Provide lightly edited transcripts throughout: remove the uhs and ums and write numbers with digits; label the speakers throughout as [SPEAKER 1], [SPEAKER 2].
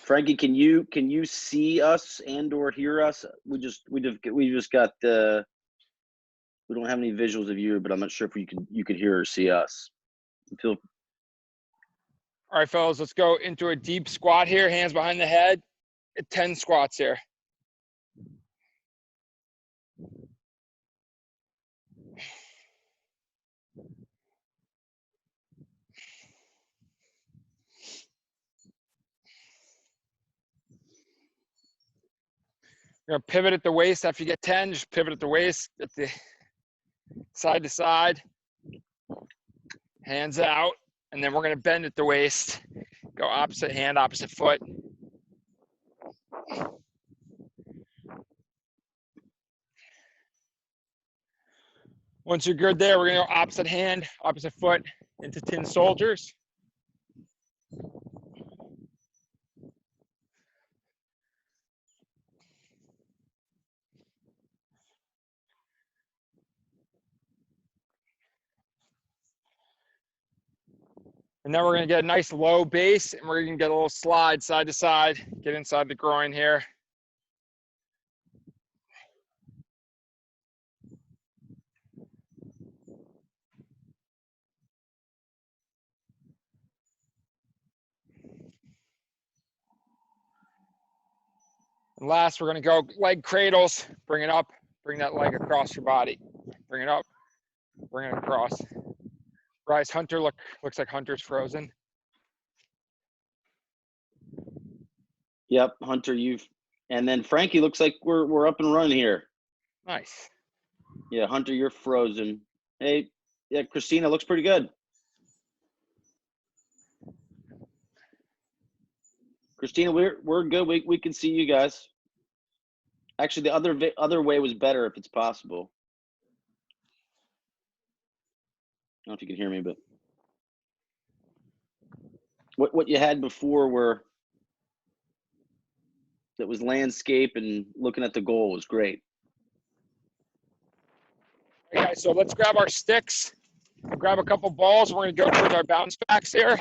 [SPEAKER 1] Frankie, can you see us and or hear us? We just got the. We don't have any visuals of you, but I'm not sure if you could hear or see us. Feel.
[SPEAKER 2] All right, fellas, let's go into a deep squat here. Hands behind the head. 10 squats here. You're gonna pivot at the waist after you get 10. Just pivot at the waist, at the side to side, hands out, and then we're gonna bend at the waist. Go opposite hand, opposite foot. Once you're good there, we're gonna go opposite hand, opposite foot into tin soldiers. And then we're gonna get a nice low base, and we're gonna get a little slide side to side, get inside the groin here. And last, we're gonna go leg cradles, bring it up, bring that leg across your body. Bring it up, bring it across. Rise, Hunter, looks like Hunter's frozen.
[SPEAKER 1] Yep, Hunter, and then Frankie, looks like we're up and running here.
[SPEAKER 2] Nice.
[SPEAKER 1] Yeah, Hunter, you're frozen. Hey, yeah, Christina looks pretty good. Christina, we're good. We can see you guys. Actually, the other way was better if it's possible. I don't know if you can hear me, but what you had before that was landscape and looking at the goal was great.
[SPEAKER 2] All right, guys, so let's grab our sticks. We'll grab a couple balls. We're gonna go towards our bounce backs here.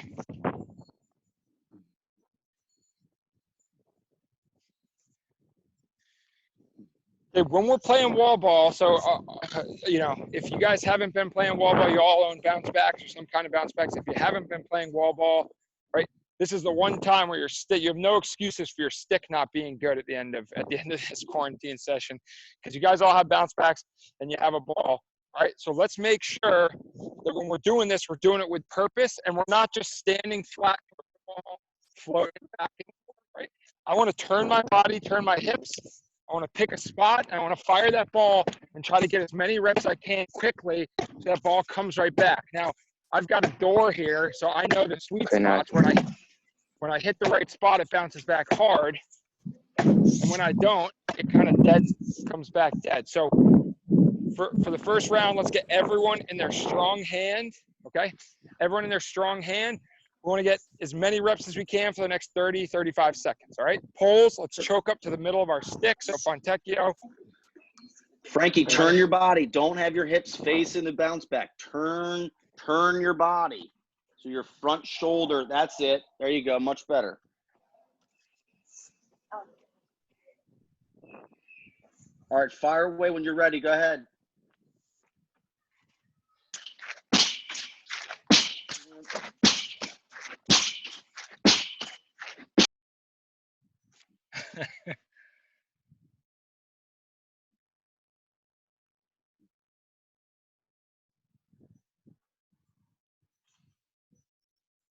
[SPEAKER 2] Okay, when we're playing wall ball, so you know, if you guys haven't been playing wall ball, you all own bounce backs or some kind of bounce backs. If you haven't been playing wall ball, right, this is the one time where you have no excuses for your stick not being good at the end of this quarantine session, because you guys all have bounce backs and you have a ball. All right, so let's make sure that when we're doing this, we're doing it with purpose, and we're not just standing flat, floating back and forth, right? I want to turn my body, turn my hips. I want to pick a spot. I want to fire that ball and try to get as many reps as I can quickly so that ball comes right back. Now, I've got a door here, so I know the sweet spots. When I hit the right spot, it bounces back hard. And when I don't, it kind of comes back dead. So for the first round, let's get everyone in their strong hand, okay? Everyone in their strong hand. We want to get as many reps as we can for the next 30, 35 seconds, all right? Pulls, let's choke up to the middle of our stick. So Fontecchio.
[SPEAKER 1] Frankie, turn your body. Don't have your hips facing the bounce back. Turn your body. So your front shoulder, that's it. There you go, much better. All right, fire away when you're ready. Go ahead.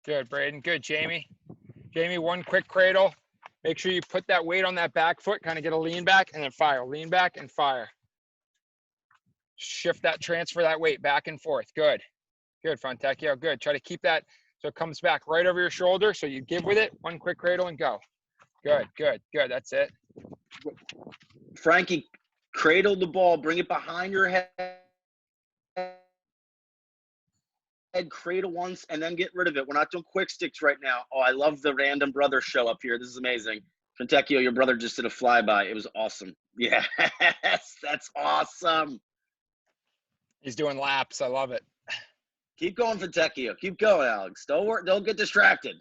[SPEAKER 2] Good, Braden. Good, Jamie. Jamie, one quick cradle. Make sure you put that weight on that back foot, kind of get a lean back, and then fire. Lean back and fire. Shift that, transfer that weight back and forth. Good. Good, Fontecchio. Good. Try to keep that so it comes back right over your shoulder. So you give with it, one quick cradle and go. Good, good, good. That's it.
[SPEAKER 1] Frankie, cradle the ball. Bring it behind your head. Cradle once and then get rid of it. We're not doing quick sticks right now. Oh, I love the random brother show up here. This is amazing. Fontecchio, your brother just did a flyby. It was awesome. Yes, that's awesome.
[SPEAKER 2] He's doing laps. I love it.
[SPEAKER 1] Keep going, Fontecchio. Keep going, Alex. Don't get distracted.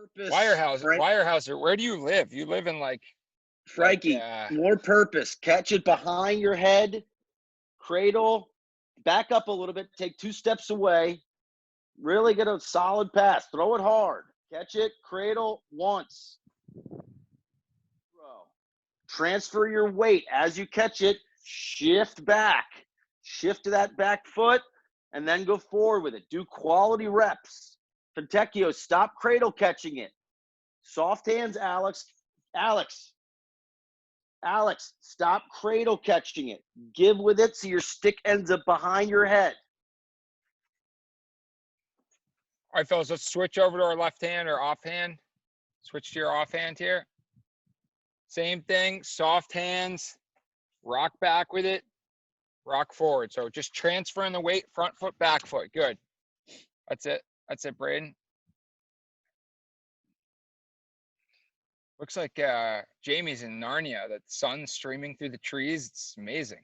[SPEAKER 1] Purpose.
[SPEAKER 2] Wirehouser, where do you live? You live in
[SPEAKER 1] Frankie, more purpose. Catch it behind your head, cradle, back up a little bit, take 2 steps away, really get a solid pass. Throw it hard. Catch it, cradle once. Throw. Transfer your weight as you catch it, shift back. Shift to that back foot, and then go forward with it. Do quality reps. Fontecchio, stop cradle catching it. Soft hands, Alex. Alex, stop cradle catching it. Give with it so your stick ends up behind your head.
[SPEAKER 2] All right, fellas, let's switch over to our left hand or offhand. Switch to your offhand here. Same thing, soft hands, rock back with it, rock forward. So just transferring the weight, front foot, back foot. Good. That's it. That's it, Braden. Looks like Jamie's in Narnia. That sun's streaming through the trees. It's amazing.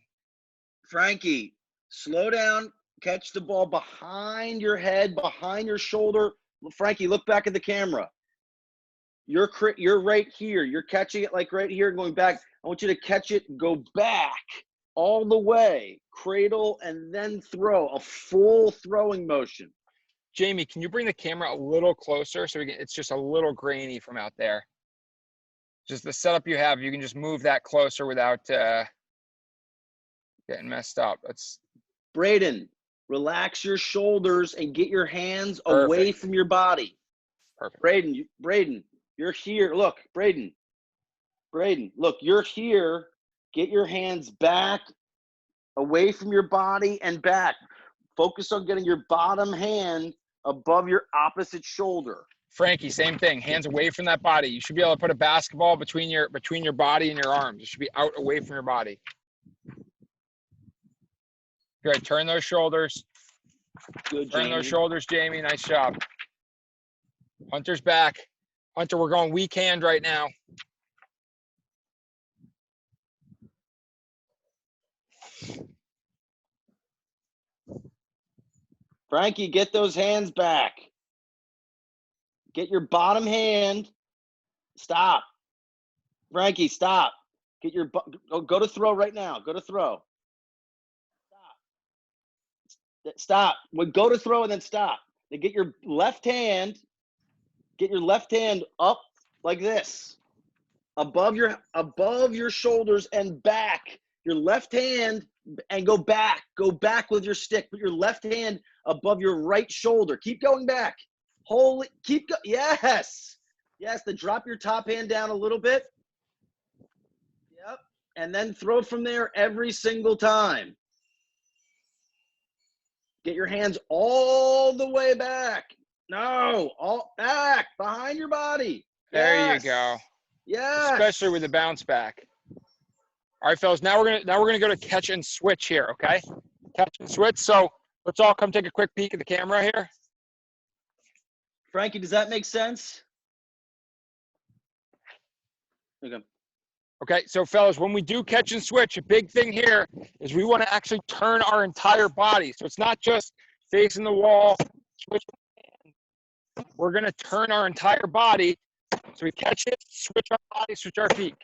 [SPEAKER 1] Frankie, slow down. Catch the ball behind your head, behind your shoulder. Frankie, look back at the camera. You're right here. You're catching it like right here, going back. I want you to catch it, go back all the way, cradle, and then throw. A full throwing motion.
[SPEAKER 2] Jamie, can you bring the camera a little closer so it's just a little grainy from out there? Just the setup you have, you can just move that closer without getting messed up. That's
[SPEAKER 1] Braden, relax your shoulders and get your hands
[SPEAKER 2] perfect.
[SPEAKER 1] Away from your body.
[SPEAKER 2] Perfect.
[SPEAKER 1] Braden, you're here. Look, Braden, look, you're here. Get your hands back, away from your body and back. Focus on getting your bottom hand above your opposite shoulder.
[SPEAKER 2] Frankie, same thing. Hands away from that body. You should be able to put a basketball between your body and your arms. It should be out away from your body. Good. Turn those shoulders.
[SPEAKER 1] Good,
[SPEAKER 2] Turn
[SPEAKER 1] Jamie.
[SPEAKER 2] those shoulders, Jamie. Nice job. Hunter's back. Hunter, we're going weak hand right now.
[SPEAKER 1] Frankie, get those hands back. Get your bottom hand. Stop. Frankie, stop. Get your go to throw right now. Go to throw. Stop. Well, go to throw and then stop. Then get your left hand. Get your left hand up like this, above your shoulders and back. Your left hand and go back. Go back with your stick. Put your left hand above your right shoulder. Keep going back. Yes. Yes, then drop your top hand down a little bit. Yep. And then throw from there every single time. Get your hands all the way back. No, all back, behind your body.
[SPEAKER 2] There you go.
[SPEAKER 1] Yes.
[SPEAKER 2] Especially with the bounce back. All right, fellas, now we're gonna go to catch and switch here, okay? Catch and switch. So let's all come take a quick peek at the camera here.
[SPEAKER 1] Frankie, does that make sense? Okay.
[SPEAKER 2] Okay, so fellas, when we do catch and switch, a big thing here is we want to actually turn our entire body. So it's not just facing the wall, switch. We're gonna turn our entire body. So we catch it, switch our body, switch our feet.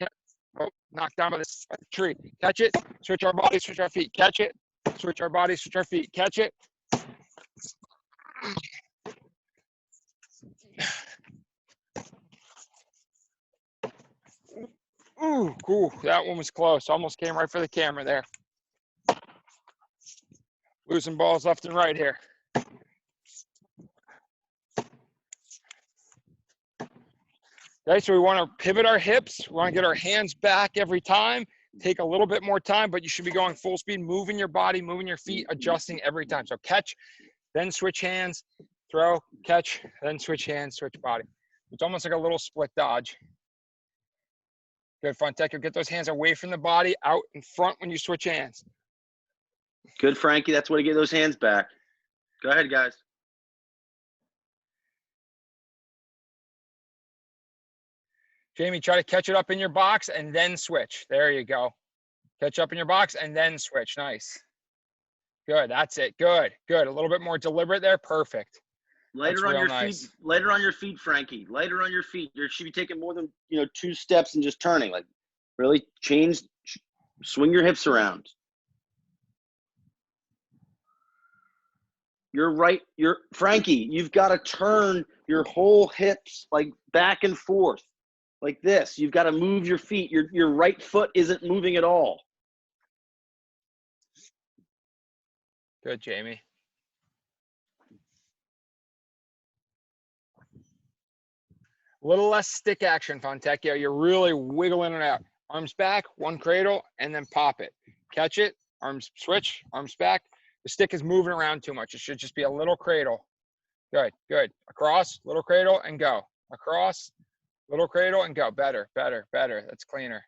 [SPEAKER 2] Oh, knocked down by this tree. Catch it, switch our body, switch our feet. Catch it, switch our body, switch our feet. Catch it. Ooh, cool. That one was close. Almost came right for the camera there. Losing balls left and right here. Okay, so we want to pivot our hips. We want to get our hands back every time. Take a little bit more time, but you should be going full speed, moving your body, moving your feet, adjusting every time. So catch, then switch hands, throw, catch, then switch hands, switch body. It's almost like a little split dodge. Good, Fontecchio. Get those hands away from the body, out in front when you switch hands.
[SPEAKER 1] Good, Frankie. That's where to get those hands back. Go ahead, guys.
[SPEAKER 2] Jamie, try to catch it up in your box and then switch. There you go. Catch up in your box and then switch. Nice. Good. That's it. Good. Good. A little bit more deliberate there. Perfect.
[SPEAKER 1] Lighter on
[SPEAKER 2] real
[SPEAKER 1] your
[SPEAKER 2] nice.
[SPEAKER 1] feet. Lighter on your feet, Frankie. Lighter on your feet. You should be taking more than 2 steps and just turning. Like really swing your hips around. Frankie, you've got to turn your whole hips like back and forth like this. You've got to move your feet. Your right foot isn't moving at all.
[SPEAKER 2] Good, Jamie. A little less stick action, Fontecchio. You're really wiggling it out. Arms back, one cradle, and then pop it. Catch it, arms switch, arms back. The stick is moving around too much. It should just be a little cradle. Good, good. Across, little cradle, and go. Across, little cradle, and go. Better, better, better. That's cleaner.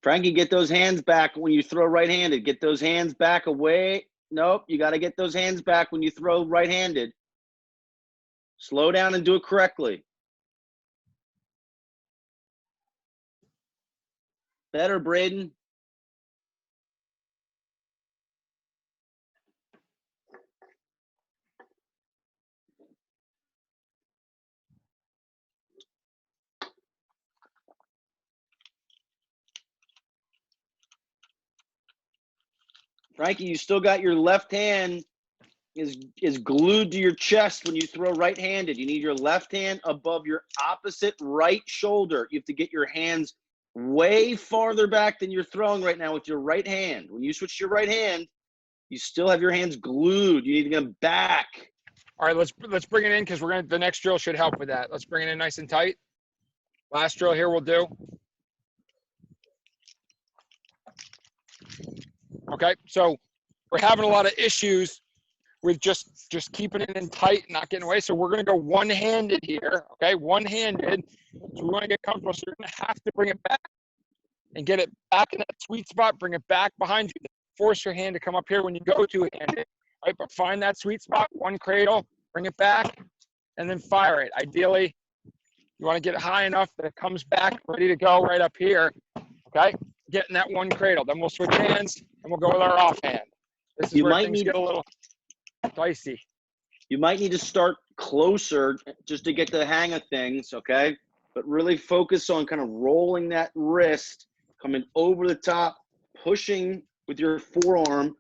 [SPEAKER 1] Frankie, get those hands back when you throw right-handed. Get those hands back away. Nope, you got to get those hands back when you throw right-handed. Slow down and do it correctly. Better, Braden. Frankie, you still got your left hand is glued to your chest when you throw right-handed. You need your left hand above your opposite right shoulder. You have to get your hands way farther back than you're throwing right now with your right hand. When you switch to your right hand, you still have your hands glued. You need to get them back.
[SPEAKER 2] All right, let's bring it in because the next drill should help with that. Let's bring it in nice and tight. Last drill here we'll do. Okay, so we're having a lot of issues with just keeping it in tight, not getting away. So we're going to go one-handed here, okay? One-handed. So we want to get comfortable. So you're going to have to bring it back and get it back in that sweet spot. Bring it back behind you. Force your hand to come up here when you go two-handed, right? But find that sweet spot, one cradle, bring it back, and then fire it. Ideally, you want to get it high enough that it comes back ready to go right up here, okay? Get in that one cradle. Then we'll switch hands, and we'll go with our offhand. This is where things get a little dicey.
[SPEAKER 1] You might need to start closer just to get the hang of things, okay? But really focus on kind of rolling that wrist, coming over the top, pushing with your forearm,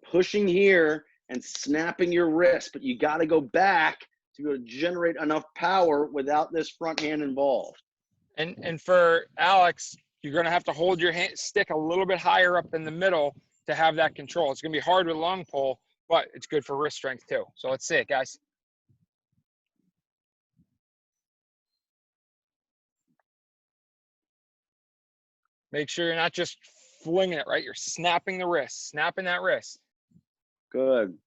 [SPEAKER 1] pushing here, and snapping your wrist. But you got to go back to be able to generate enough power without this front hand involved.
[SPEAKER 2] And for Alex, you're going to have to hold your stick a little bit higher up in the middle to have that control. It's going to be hard with a long pull, but it's good for wrist strength too. So let's see it, guys. Make sure you're not just flinging it, right? You're snapping the wrist, snapping that wrist.
[SPEAKER 1] Good.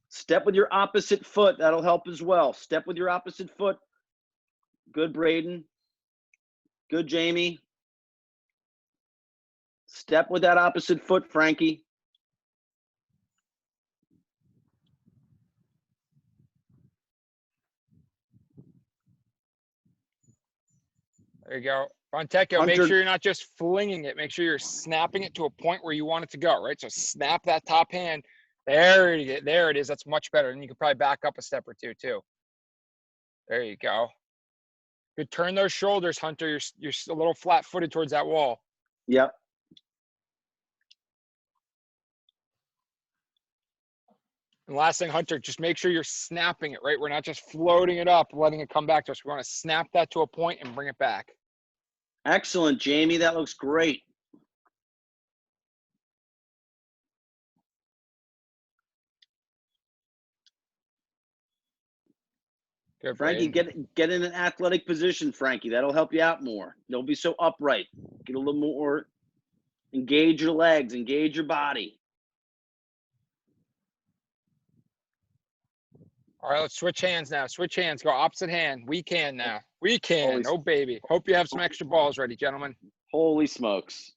[SPEAKER 1] Step with your opposite foot. That'll help as well. Step with your opposite foot. Good, Braden. Good, Jamie. Step with that opposite foot, Frankie.
[SPEAKER 2] There you go. Fontecchio, make sure you're not just flinging it. Make ssure you're snapping it to a point where you want it to go, right? So snap that top hand. There it is. That's much better. And you can probably back up a step or two, too. There you go. Good. Turn those shoulders, Hunter. You're a little flat-footed towards that wall.
[SPEAKER 1] Yep.
[SPEAKER 2] And last thing, Hunter, just make sure you're snapping it, right? We're not just floating it up, letting it come back to us. We want to snap that to a point and bring it back.
[SPEAKER 1] Excellent, Jamie. That looks great.
[SPEAKER 2] Good,
[SPEAKER 1] Frankie,
[SPEAKER 2] Braden.
[SPEAKER 1] get in an athletic position, Frankie. That'll help you out more. Don't be so upright. Get a little more, engage your legs, engage your body.
[SPEAKER 2] All right, let's switch hands now. Switch hands. Go opposite hand. We can now. We can. Oh, baby. Hope you have some extra balls ready, gentlemen.
[SPEAKER 1] Holy smokes.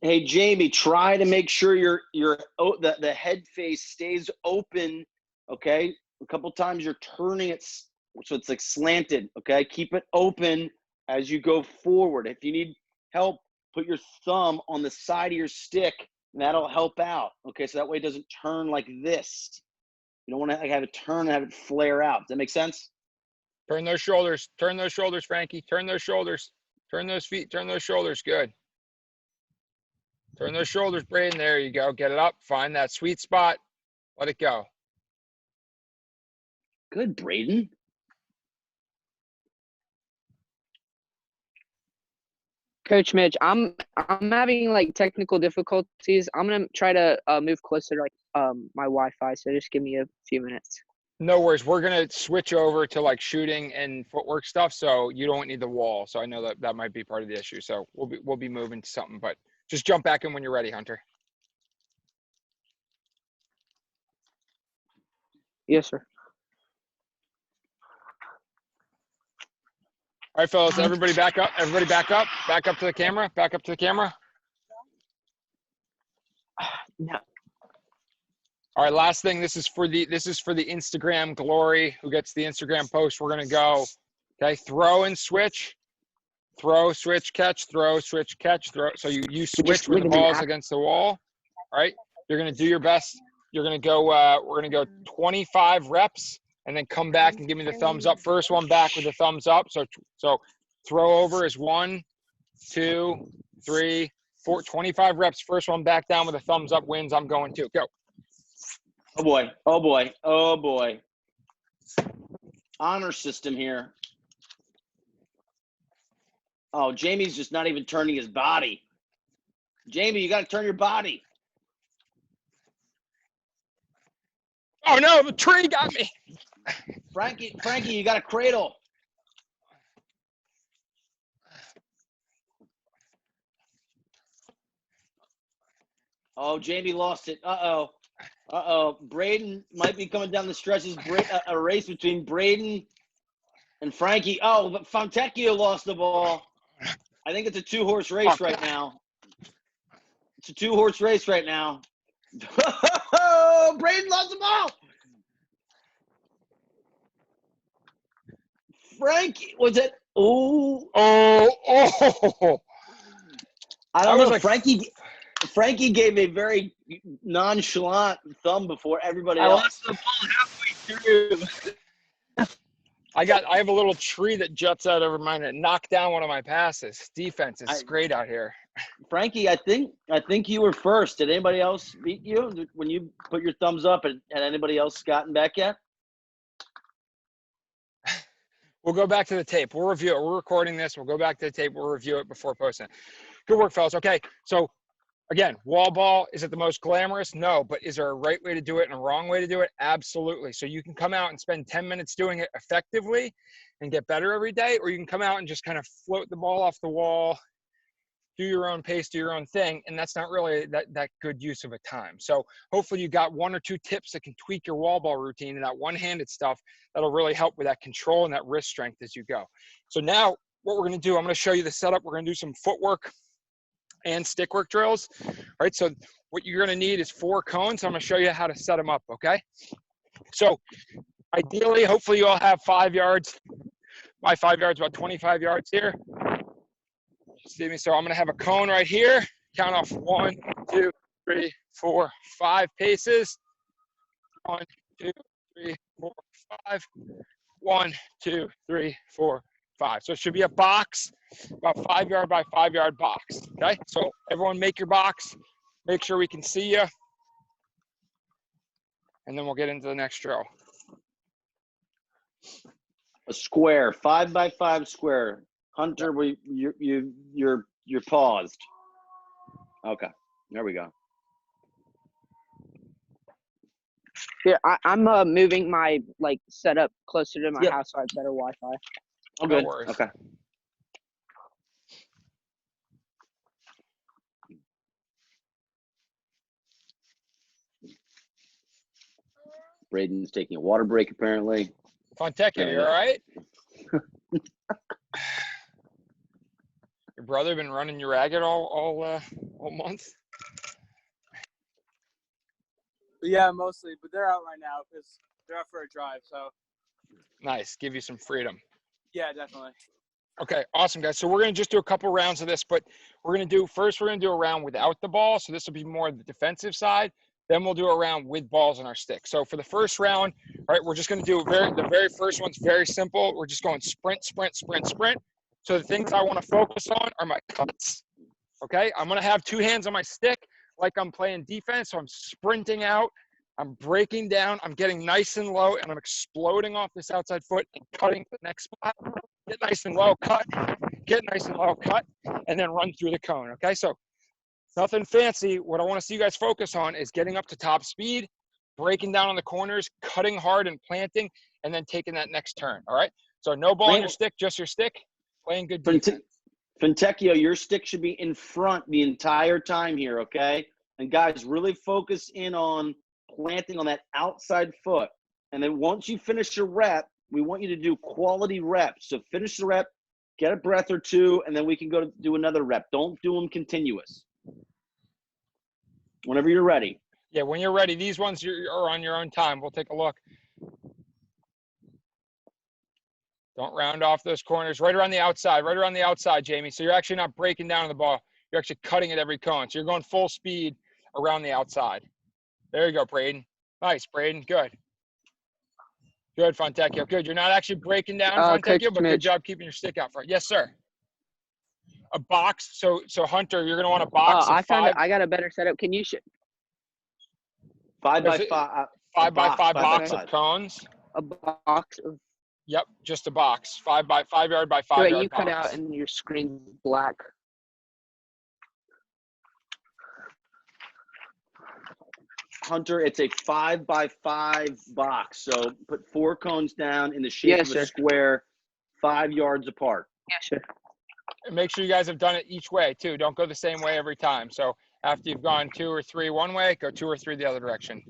[SPEAKER 1] Hey, Jamie, try to make sure the head face stays open, okay? A couple times you're turning it so it's like slanted, okay? Keep it open as you go forward. If you need help, put your thumb on the side of your stick, and that'll help out. Okay, so that way it doesn't turn like this. You don't want to have it turn and have it flare out. Does that make sense?
[SPEAKER 2] Turn those shoulders. Turn those shoulders, Frankie. Turn those shoulders. Turn those feet. Turn those shoulders. Good. Turn those shoulders, Braden. There you go. Get it up. Find that sweet spot. Let it go.
[SPEAKER 1] Good, Braden.
[SPEAKER 3] Coach Mitch, I'm having like technical difficulties. I'm gonna try to move closer to like my Wi-Fi. So just give me a few minutes.
[SPEAKER 2] No worries. We're gonna switch over to like shooting and footwork stuff, so you don't need the wall. So I know that might be part of the issue. So we'll be moving to something, but just jump back in when you're ready, Hunter.
[SPEAKER 3] Yes, sir.
[SPEAKER 2] All right, fellas, everybody back up. Everybody back up. Back up to the camera. Back up to the camera.
[SPEAKER 3] No.
[SPEAKER 2] All right, last thing. This is for the Instagram glory. Who gets the Instagram post? We're gonna go. Okay, throw and switch. Throw, switch, catch. Throw, switch, catch. Throw. So you switch when the ball's against the wall. All right. You're gonna do your best. You're gonna go. We're gonna go 25 reps. And then come back and give me the thumbs up. First one back with the thumbs up. So throw over is 1, 2, 3, 4, 25 reps. First one back down with a thumbs up wins. I'm going 2. Go.
[SPEAKER 1] Oh boy. Oh boy. Oh boy. Honor system here. Oh, Jamie's just not even turning his body. Jamie, you got to turn your body.
[SPEAKER 2] Oh no, the tree got me.
[SPEAKER 1] Frankie, you got a cradle. Oh, Jamie lost it. Uh-oh. Braden might be coming down the stretch. A race between Braden and Frankie. Oh, but Fontecchio lost the ball. I think it's a 2-horse race right now. It's a 2-horse race right now. Oh, Braden lost the ball. Frankie, was it? Oh. I don't know. Like, Frankie gave a very nonchalant thumb before everybody else.
[SPEAKER 4] I lost the ball halfway through.
[SPEAKER 2] I have a little tree that juts out over mine and knocked down one of my passes. Defense is great out here.
[SPEAKER 1] Frankie, I think you were first. Did anybody else beat you when you put your thumbs up? Had anybody else gotten back yet?
[SPEAKER 2] We'll go back to the tape. We'll review it. We're recording this. We'll go back to the tape. We'll review it before posting it. Good work, fellas. Okay, so again, wall ball, is it the most glamorous? No, but is there a right way to do it and a wrong way to do it? Absolutely. So you can come out and spend 10 minutes doing it effectively and get better every day, or you can come out and just kind of float the ball off the wall, do your own pace, do your own thing, and that's not really that good use of a time. So hopefully you got 1 or 2 tips that can tweak your wall ball routine and that one-handed stuff that'll really help with that control and that wrist strength as you go. So now what we're gonna do, I'm gonna show you the setup. We're gonna do some footwork and stickwork drills. All right, so what you're gonna need is 4 cones. I'm gonna show you how to set them up, okay? So ideally, hopefully you all have 5 yards. My 5 yards, about 25 yards here. See me? So I'm gonna have a cone right here. Count off 1, 2, 3, 4, 5 paces. 1, 2, 3, 4, 5. 1, 2, 3, 4, 5. So it should be a box, about 5 yard by 5 yard box. Okay. So everyone make your box. Make sure we can see you. And then we'll get into the next drill.
[SPEAKER 1] A square, 5 by 5 square. Hunter, you're paused. Okay, there we go.
[SPEAKER 3] Yeah, I'm moving my setup closer to my house so I have better Wi-Fi.
[SPEAKER 1] Oh, good. Okay. Braden's taking a water break apparently.
[SPEAKER 2] Fontecchio, you all right? Your brother been running you ragged all month?
[SPEAKER 4] Yeah, mostly, but they're out right now because they're out for a drive. So
[SPEAKER 2] nice, give you some freedom.
[SPEAKER 4] Yeah, definitely.
[SPEAKER 2] Okay, awesome, guys. So we're going to just do a couple rounds of this, but we're going to do a round without the ball. So this will be more the defensive side. Then we'll do a round with balls on our stick. So for the first round, all right, we're just going to do the very first one's very simple. We're just going sprint, sprint, sprint, sprint. So the things I want to focus on are my cuts. Okay, I'm going to have two hands on my stick like I'm playing defense. So I'm sprinting out. I'm breaking down. I'm getting nice and low, and I'm exploding off this outside foot and cutting to the next spot. Get nice and low, cut. Get nice and low, cut, and then run through the cone. Okay, so nothing fancy. What I want to see you guys focus on is getting up to top speed, breaking down on the corners, cutting hard and planting, and then taking that next turn. All right, so no ball on your stick, just your stick, playing good defense.
[SPEAKER 1] Fontecchio, your stick should be in front the entire time here, okay? And guys, really focus in on planting on that outside foot. And then once you finish your rep, we want you to do quality reps. So finish the rep, get a breath or two, and then we can go to do another rep. Don't do them continuous. Whenever you're ready.
[SPEAKER 2] Yeah, when you're ready. These ones are on your own time. We'll take a look. Don't round off those corners. Right around the outside, Jamie. So you're actually not breaking down on the ball. You're actually cutting at every cone. So you're going full speed around the outside. There you go, Braden. Nice, Braden. Good. Good, Fontecchio. Good. You're not actually breaking down, Fontecchio, but good job keeping your stick out front. Yes, sir. A box. So Hunter, you're going to want a box.
[SPEAKER 3] I found it. I got a better setup. Can you
[SPEAKER 1] 5 by 5.
[SPEAKER 2] 5 by 5 box of cones.
[SPEAKER 3] A box of.
[SPEAKER 2] Yep, just a box. 5 yard by 5
[SPEAKER 3] Wait,
[SPEAKER 2] yard
[SPEAKER 3] you
[SPEAKER 2] box.
[SPEAKER 3] cut out and your screen's black.
[SPEAKER 1] Hunter, it's a 5 by 5 box. So put 4 cones down in the shape of a square, 5 yards apart.
[SPEAKER 3] Yeah, sure.
[SPEAKER 2] And make sure you guys have done it each way too. Don't go the same way every time. So after you've gone 2 or 3 one way, go 2 or 3 the other direction.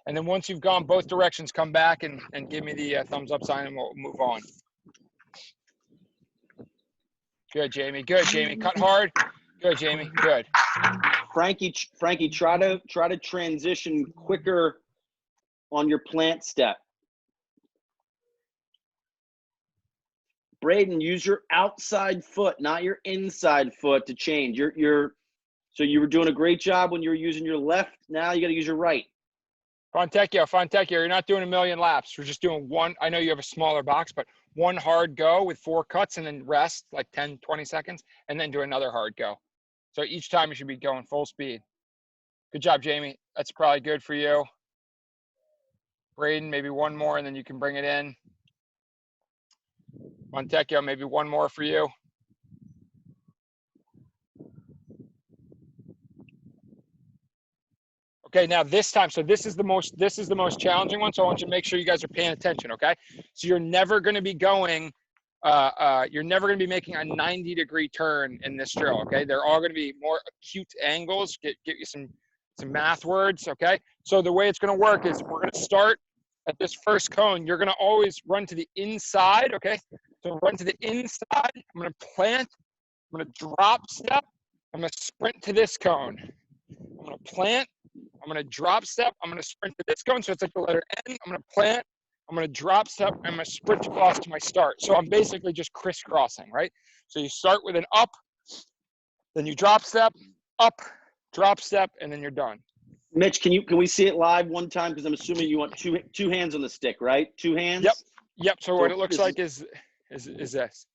[SPEAKER 2] And then once you've gone both directions, come back and give me the thumbs up sign and we'll move on. Good, Jamie. Good, Jamie. Cut hard. Good, Jamie. Good.
[SPEAKER 1] Frankie, try to transition quicker on your plant step. Braden, use your outside foot, not your inside foot to change. So you were doing a great job when you were using your left. Now you got to use your right.
[SPEAKER 2] Fontecchio, you're not doing a million laps. We're just doing one. I know you have a smaller box, but one hard go with 4 cuts and then rest like 10, 20 seconds, and then do another hard go. So each time you should be going full speed. Good job, Jamie. That's probably good for you. Braden, maybe one more, and then you can bring it in. Fontecchio, maybe one more for you. Okay, now this time, so this is the most challenging one. So I want you to make sure you guys are paying attention, okay? So you're never going to be going, you're never going to be making a 90-degree turn in this drill, okay? They're all going to be more acute angles. Get you some math words, okay? So the way it's going to work is we're going to start at this first cone. You're going to always run to the inside, okay? So run to the inside. I'm going to plant. I'm going to drop step. I'm going to sprint to this cone. I'm going to plant. I'm going to drop step. I'm going to sprint to this cone. So it's like the letter N. I'm going to plant. I'm going to drop step. I'm going to sprint across to my start. So I'm basically just crisscrossing, right? So you start with an up, then you drop step, up, drop step, and then you're done.
[SPEAKER 1] Mitch, can we see it live one time? Because I'm assuming you want two hands on the stick, right? 2 hands?
[SPEAKER 2] Yep. So what it looks like is this.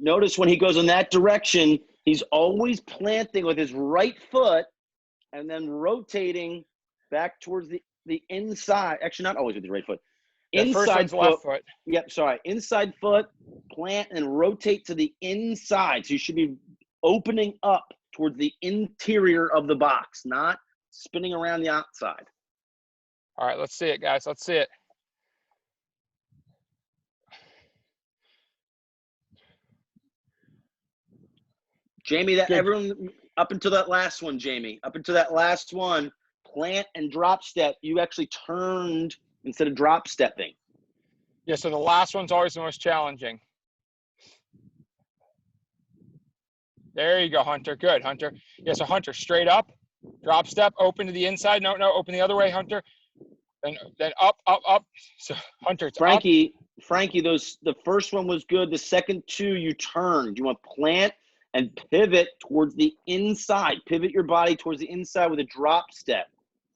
[SPEAKER 1] Notice when he goes in that direction, he's always planting with his right foot and then rotating back towards the inside. Actually, not always with the right foot. Inside foot.
[SPEAKER 2] Left foot.
[SPEAKER 1] Yep, sorry. Inside foot, plant and rotate to the inside. So you should be opening up towards the interior of the box, not spinning around the outside.
[SPEAKER 2] All right, let's see it, guys. Let's see it.
[SPEAKER 1] Jamie, everyone up until that last one, Jamie, up until that last one, plant and drop step, you actually turned instead of drop stepping.
[SPEAKER 2] Yeah, so the last one's always the most challenging. There you go, Hunter. Good, Hunter. Yeah, so Hunter, straight up, drop step, open to the inside. No, open the other way, Hunter. Then up, up, up. So Hunter, it's up.
[SPEAKER 1] Frankie, the first one was good. The second two, you turned. You want to plant and pivot towards the inside. Pivot your body towards the inside with a drop step.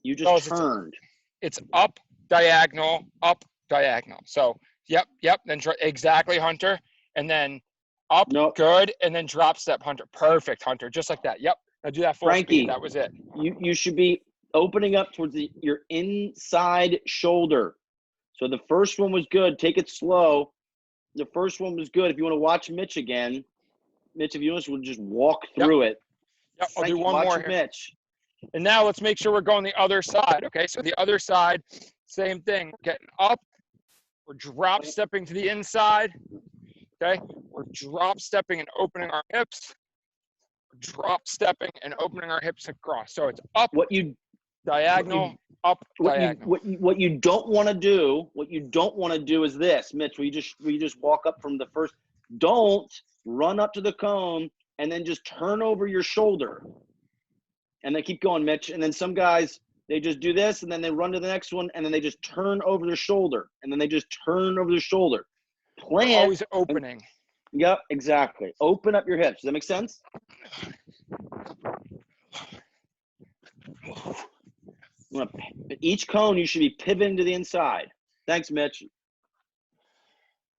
[SPEAKER 1] You just turned.
[SPEAKER 2] It's up, diagonal, up, diagonal. So, yep. Then exactly, Hunter. And then up, good. And then drop step, Hunter. Perfect, Hunter. Just like that. Yep. Now do that full
[SPEAKER 1] Frankie,
[SPEAKER 2] speed. That was it.
[SPEAKER 1] You should be opening up towards your inside shoulder. So the first one was good. Take it slow. The first one was good. If you want to watch Mitch again, Mitch, if you want to just walk through it.
[SPEAKER 2] Yep, I'll do one more here.
[SPEAKER 1] Mitch.
[SPEAKER 2] And now let's make sure we're going the other side. Okay, so the other side, same thing. We're getting up. We're drop stepping to the inside. Okay, we're drop stepping and opening our hips. Drop stepping and opening our hips across. So it's up, diagonal, up, diagonal.
[SPEAKER 1] What you don't want to do is this, Mitch, where you just walk up from the first. Don't run up to the cone and then just turn over your shoulder. And they keep going, Mitch. And then some guys, they just do this and then they run to the next one and then they just turn over their shoulder. And then they just turn over their shoulder. Plant.
[SPEAKER 2] Always opening.
[SPEAKER 1] Yep, exactly. Open up your hips. Does that make sense? Each cone, you should be pivoting to the inside. Thanks, Mitch.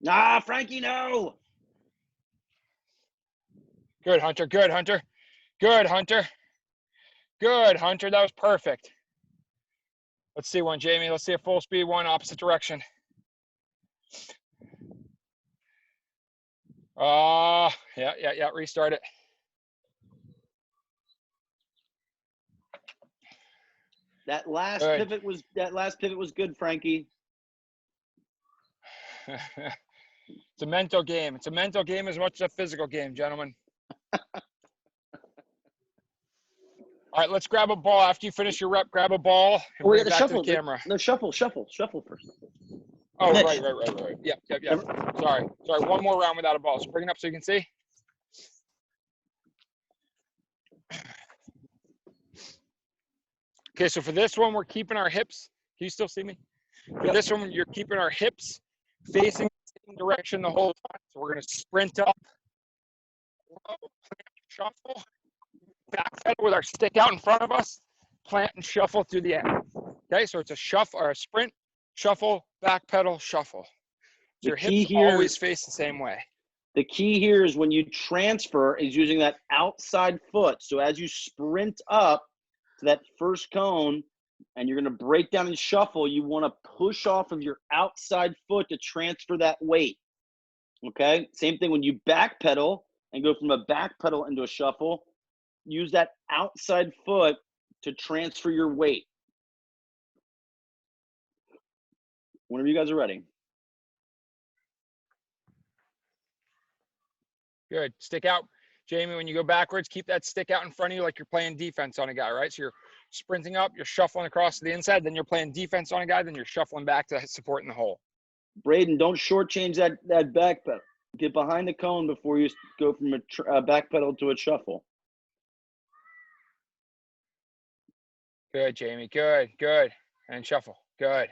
[SPEAKER 1] Frankie, no.
[SPEAKER 2] Good, Hunter. Good, Hunter. Good, Hunter. Good, Hunter. That was perfect. Let's see one, Jamie. Let's see a full speed one, opposite direction. Yeah. Restart it.
[SPEAKER 1] That last pivot was good, Frankie.
[SPEAKER 2] It's a mental game. It's a mental game as much as a physical game, gentlemen. All right, let's grab a ball. After you finish your rep, grab a ball and bring it back to the camera.
[SPEAKER 1] No, shuffle first.
[SPEAKER 2] Oh, right. Yep. Sorry. One more round without a ball. So bring it up so you can see. Okay, so for this one, we're keeping our hips. Can you still see me? For this one, you're keeping our hips facing the same direction the whole time. So we're going to sprint up, shuffle, back pedal with our stick out in front of us, plant and shuffle through the end. Okay, so it's a shuffle or a sprint, shuffle, back pedal, shuffle. So your hips always face the same way.
[SPEAKER 1] The key here is when you transfer is using that outside foot. So as you sprint up to that first cone and you're going to break down and shuffle, you want to push off of your outside foot to transfer that weight. Okay? Same thing when you back pedal and go from a back pedal into a shuffle, use that outside foot to transfer your weight. Whenever you guys are ready.
[SPEAKER 2] Good. Stick out. Jamie, when you go backwards, keep that stick out in front of you like you're playing defense on a guy, right? So you're sprinting up, you're shuffling across to the inside, then you're playing defense on a guy, then you're shuffling back to supporting the hole.
[SPEAKER 1] Braden, don't shortchange that back pedal. Get behind the cone before you go from a back pedal to a shuffle.
[SPEAKER 2] Good, Jamie. Good. And shuffle. Good.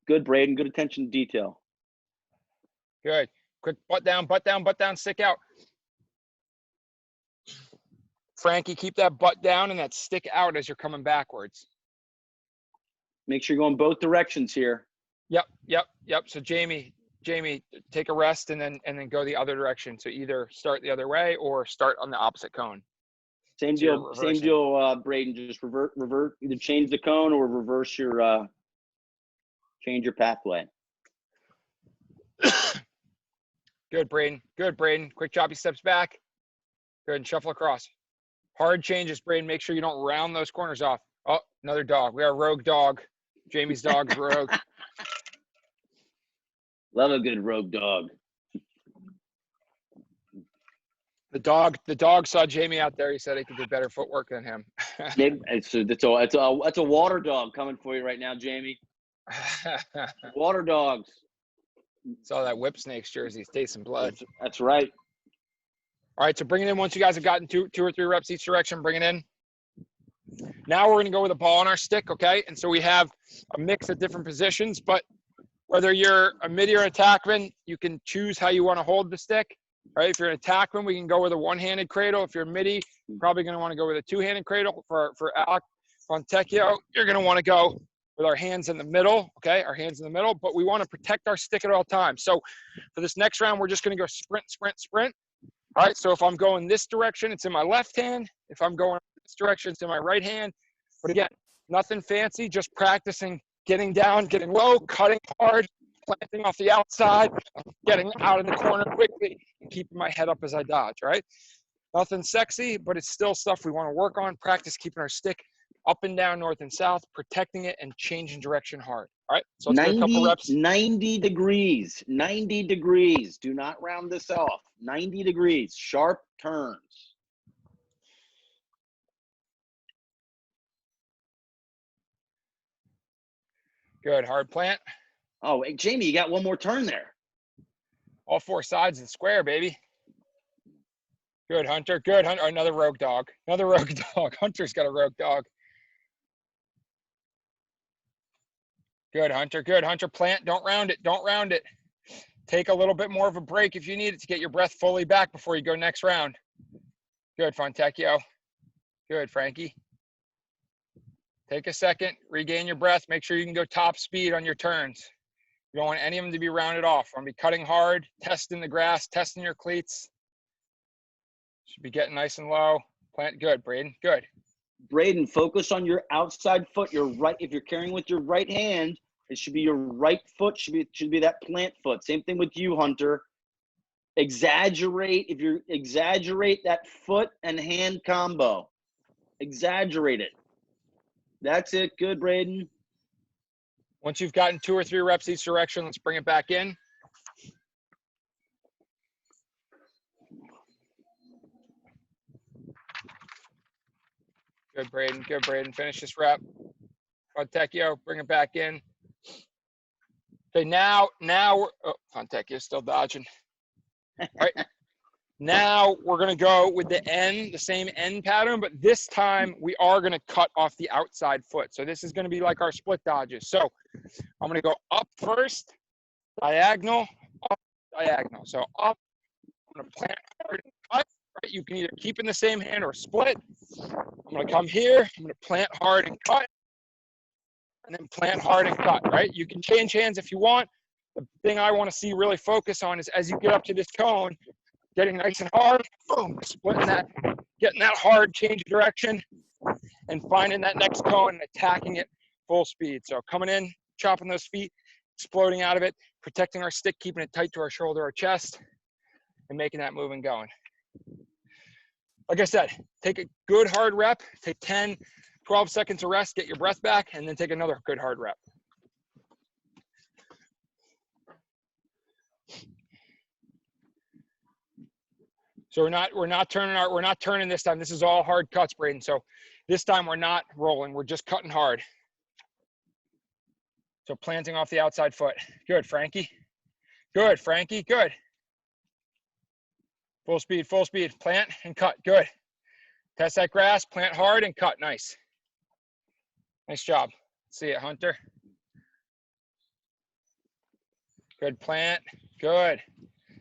[SPEAKER 1] Good, Braden. Good attention to detail.
[SPEAKER 2] Good. Quick butt down, stick out. Frankie, keep that butt down and that stick out as you're coming backwards.
[SPEAKER 1] Make sure you're going both directions here.
[SPEAKER 2] Yep. So Jamie, take a rest and then go the other direction. So either start the other way or start on the opposite cone.
[SPEAKER 1] Same deal, Braden. Just revert, either change the cone or reverse your, change your pathway.
[SPEAKER 2] Good, Braden. Quick choppy steps back. Good, and shuffle across. Hard changes, Braden. Make sure you don't round those corners off. Oh, another dog. We got a rogue dog. Jamie's dog's rogue.
[SPEAKER 1] Love a good rogue dog.
[SPEAKER 2] The dog saw Jamie out there. He said he could do better footwork than him.
[SPEAKER 1] It's a water dog coming for you right now, Jamie. Water dogs.
[SPEAKER 2] Saw that Whip Snakes jersey. Tasting blood.
[SPEAKER 1] That's right.
[SPEAKER 2] All right, so bring it in once you guys have gotten two or three reps each direction. Bring it in. Now we're gonna go with a ball on our stick, okay? And so we have a mix of different positions, but whether you're a midi or attackman, you can choose how you wanna hold the stick, right? If you're an attackman, we can go with a one-handed cradle. If you're midi, you're probably gonna wanna go with a two-handed cradle. For Alec Fontecchio, you're gonna wanna go with our hands in the middle, okay? Our hands in the middle, but we wanna protect our stick at all times. So for this next round, we're just gonna go sprint, sprint, sprint. All right, so if I'm going this direction, it's in my left hand. If I'm going this direction, it's in my right hand. But again, nothing fancy, just practicing getting down, getting low, cutting hard, planting off the outside, getting out of the corner quickly, and keeping my head up as I dodge, right? Nothing sexy, but it's still stuff we want to work on. Practice keeping our stick up and down, north and south, protecting it and changing direction hard. All right, so let's get a couple reps.
[SPEAKER 1] 90 degrees, 90 degrees. Do not round this off. 90 degrees, sharp turns.
[SPEAKER 2] Good, hard plant.
[SPEAKER 1] Oh, hey, Jamie, you got one more turn there.
[SPEAKER 2] All four sides of the square, baby. Good, Hunter. Good, Hunter. Another rogue dog. Another rogue dog. Hunter's got a rogue dog. Good, Hunter. Good, Hunter. Plant. Don't round it. Don't round it. Take a little bit more of a break if you need it to get your breath fully back before you go next round. Good, Fontecchio. Good, Frankie. Take a second. Regain your breath. Make sure you can go top speed on your turns. You don't want any of them to be rounded off. Want to be cutting hard, testing the grass, testing your cleats. Should be getting nice and low. Plant. Good, Braden. Good.
[SPEAKER 1] Braden, focus on your outside foot. Your right. If you're carrying with your right hand, it should be your right foot. Should be that plant foot. Same thing with you, Hunter. Exaggerate. If you exaggerate that foot and hand combo, exaggerate it. That's it. Good, Braden.
[SPEAKER 2] Once you've gotten 2 or 3 reps each direction, let's bring it back in. Good, Braden. Good, Braden. Finish this rep. Fontecchio, bring it back in. Okay, now we're, oh, Fontecchio's still dodging. All right. Now we're going to go with the end, the same end pattern, but this time we are going to cut off the outside foot. So this is going to be like our split dodges. So I'm going to go up first, diagonal, up, diagonal. So up, I'm going to plant hard and cut. Right? You can either keep in the same hand or split. I'm going to come here. I'm going to plant hard and cut, and then plant hard and cut, right? You can change hands if you want. The thing I want to see really focus on is as you get up to this cone, getting nice and hard, boom, splitting that, getting that hard change of direction, and finding that next cone and attacking it full speed. So coming in, chopping those feet, exploding out of it, protecting our stick, keeping it tight to our shoulder or chest, and making that move and going. Like I said, take a good hard rep, take 10, 12 seconds of rest, get your breath back, and then take another good hard rep. So we're not turning this time. This is all hard cuts, Braden. So this time we're not rolling. We're just cutting hard. So planting off the outside foot. Good, Frankie. Good, Frankie. Good. Full speed, full speed. Plant and cut. Good. Test that grass. Plant hard and cut. Nice. Nice job. See it, Hunter. Good plant. Good.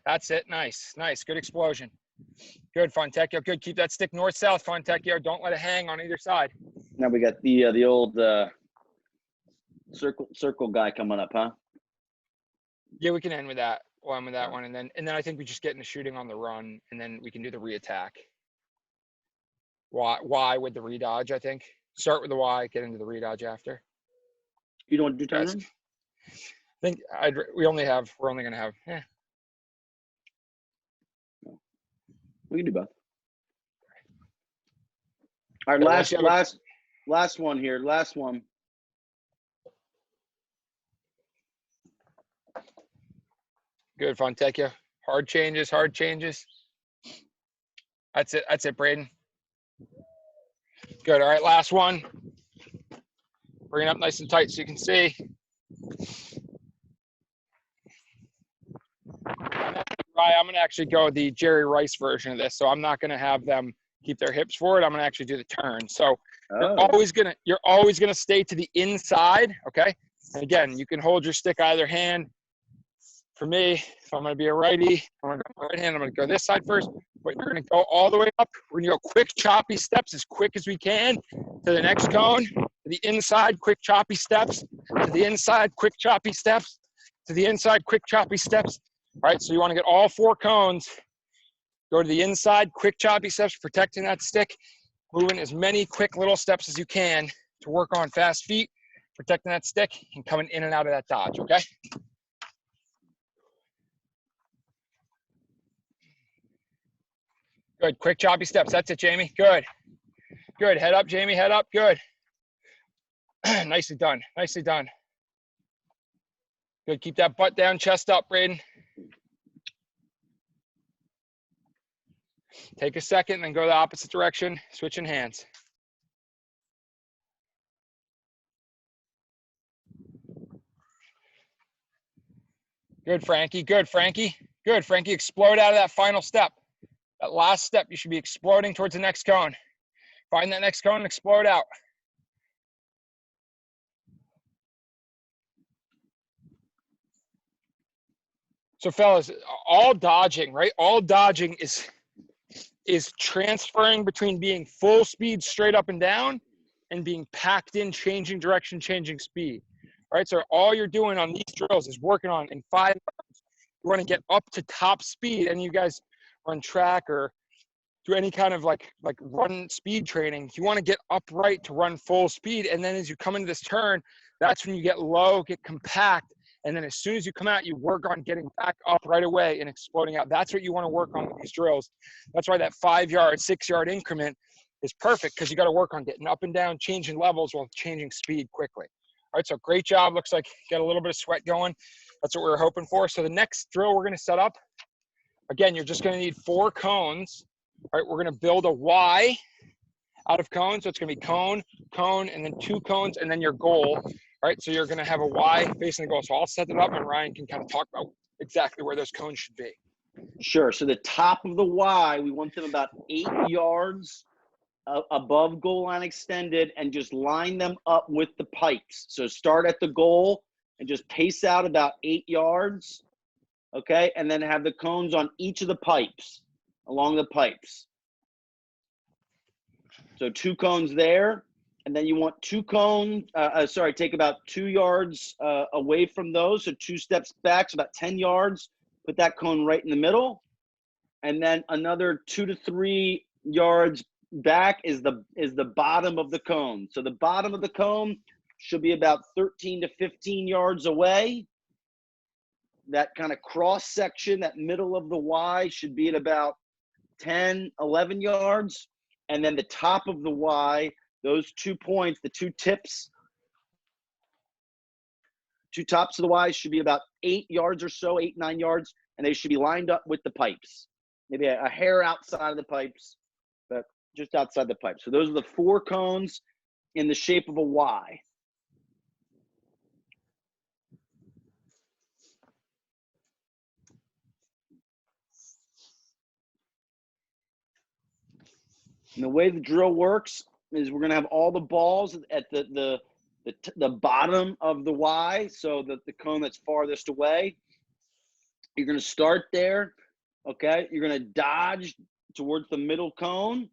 [SPEAKER 2] That's it. Nice. Nice. Good explosion. Good, Fontecchio. Good. Keep that stick north-south, Fontecchio. Don't let it hang on either side.
[SPEAKER 1] Now we got the old circle guy coming up, huh?
[SPEAKER 2] Yeah, we can end with that. We'll end with that one, and then I think we just get into shooting on the run, and then we can do the re-attack. Y with the re-dodge, I think. Start with the Y, get into the re-dodge after.
[SPEAKER 1] You don't want to do turn?
[SPEAKER 2] I think we're only gonna have.
[SPEAKER 1] We can do both. All right, last one here. Last one.
[SPEAKER 2] Good, Fontecchio. Hard changes, hard changes. That's it. That's it, Braden. Good. All right, last one. Bring it up nice and tight so you can see. I'm going to actually go the Jerry Rice version of this. So I'm not going to have them keep their hips forward. I'm going to actually do the turn. So You're always gonna stay to the inside, okay? And again, you can hold your stick either hand. For me, if I'm gonna be a righty, I'm gonna go right hand, I'm gonna go this side first, but you're gonna go all the way up. We're gonna go quick choppy steps as quick as we can to the next cone, to the inside, quick choppy steps, to the inside, quick choppy steps, to the inside, quick choppy steps. All right, so you wanna get all 4 cones, go to the inside, quick choppy steps, protecting that stick, moving as many quick little steps as you can to work on fast feet, protecting that stick, and coming in and out of that dodge, okay? Good, quick choppy steps. That's it, Jamie. Good. Good, head up, Jamie, head up, good. Nicely done, nicely done. Good, keep that butt down, chest up, Braden. Take a second, then go the opposite direction, switching hands. Good, Frankie, good, Frankie. Good, Frankie, explode out of that final step. That last step, you should be exploding towards the next cone. Find that next cone and explode out. So fellas, all dodging, right? All dodging is transferring between being full speed straight up and down and being packed in, changing direction, changing speed. All right, so all you're doing on these drills is working on in 5 minutes. You want to get up to top speed, and you guys run track or do any kind of like run speed training. You want to get upright to run full speed, and then as you come into this turn, that's when you get low, get compact, and then as soon as you come out, you work on getting back up right away and exploding out. That's what you want to work on with these drills. That's why that 5-yard, 6-yard increment is perfect, because you got to work on getting up and down, changing levels while changing speed quickly. All right, so great job. Looks like you got a little bit of sweat going. That's what we were hoping for. So the next drill we're going to set up, again, you're just going to need 4 cones. All right, we're going to build a Y out of cones. So it's going to be cone, cone, and then 2 cones, and then your goal. All right, so you're going to have a Y facing the goal. So I'll set it up, and Ryan can kind of talk about exactly where those cones should be.
[SPEAKER 1] Sure. So the top of the Y, we want them about 8 yards above goal line extended, and just line them up with the pipes. So start at the goal and just pace out about 8 yards, okay? And then have the cones on each of the pipes, along the pipes. So 2 cones there, and then you want 2 cones, take about 2 yards away from those. So 2 steps back, so about 10 yards, put that cone right in the middle. And then another 2 to 3 yards back is the bottom of the cone. So the bottom of the cone should be about 13 to 15 yards away. That kind of cross section, that middle of the Y, should be at about 10, 11 yards. And then the top of the Y, those 2 points, the 2 tips, 2 tops of the Y should be about 8 yards or so, 8, 9 yards, and they should be lined up with the pipes. Maybe a hair outside of the pipes, but just outside the pipes. So those are the 4 cones in the shape of a Y. And the way the drill works is we're going to have all the balls at the bottom of the Y, so that the cone that's farthest away. You're going to start there, okay? You're going to dodge towards the middle cone,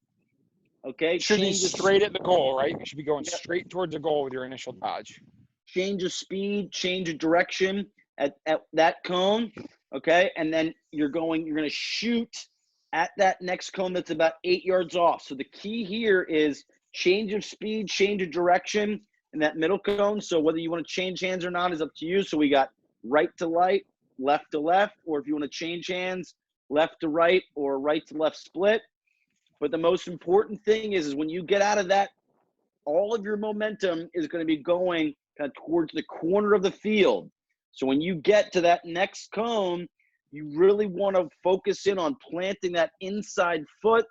[SPEAKER 1] okay?
[SPEAKER 2] Should be straight at the goal, right? You should be going straight towards the goal with your initial dodge.
[SPEAKER 1] Change of speed, change of direction at that cone, okay? And then you're going to shoot at that next cone that's about 8 yards off. So the key here is change of speed, change of direction in that middle cone. So whether you want to change hands or not is up to you. So we got right to right, left to left, or if you want to change hands, left to right or right to left split. But the most important thing is when you get out of that, all of your momentum is going to be going kind of towards the corner of the field. So when you get to that next cone, you really want to focus in on planting that inside foot,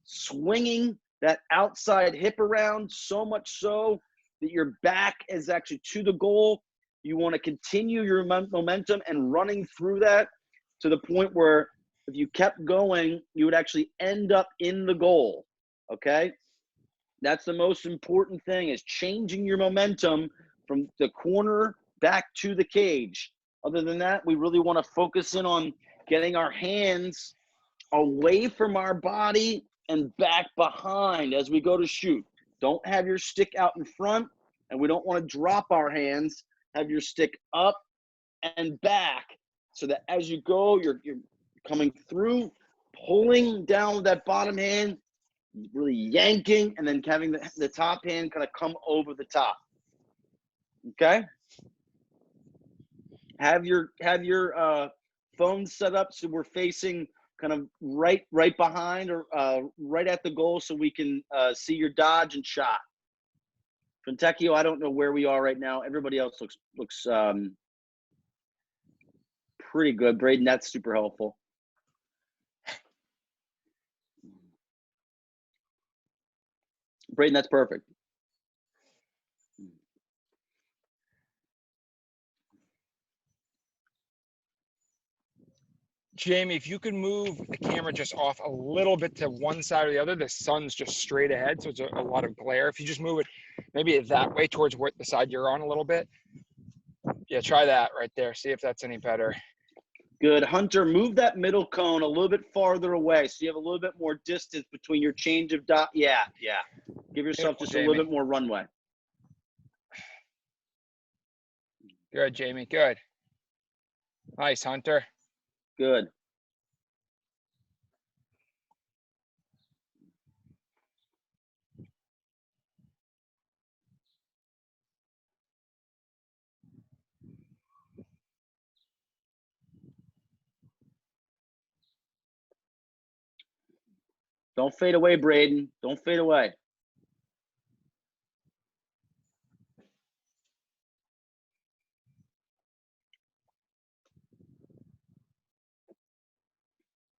[SPEAKER 1] swinging that outside hip around, so much so that your back is actually to the goal. You want to continue your momentum and running through that to the point where if you kept going, you would actually end up in the goal, okay? That's the most important thing, is changing your momentum from the corner back to the cage. Other than that, we really want to focus in on getting our hands away from our body and back behind as we go to shoot. Don't have your stick out in front, and we don't want to drop our hands. Have your stick up and back, so that as you go, you're coming through, pulling down with that bottom hand, really yanking, and then having the top hand kind of come over the top. Okay? Have your phone set up so we're facing kind of right behind, or right at the goal, so we can see your dodge and shot. Fontecchio, I don't know where we are right now. Everybody else looks pretty good. Braden, that's super helpful. Braden, that's perfect.
[SPEAKER 2] Jamie, if you could move the camera just off a little bit to one side or the other, the sun's just straight ahead, so it's a lot of glare. If you just move it maybe that way towards what the side you're on a little bit. Yeah, try that right there. See if that's any better.
[SPEAKER 1] Good. Hunter, move that middle cone a little bit farther away so you have a little bit more distance between your change of dot. Yeah. Give yourself just a little bit more runway.
[SPEAKER 2] Good, Jamie. Good. Nice, Hunter.
[SPEAKER 1] Good. Don't fade away, Braden. Don't fade away.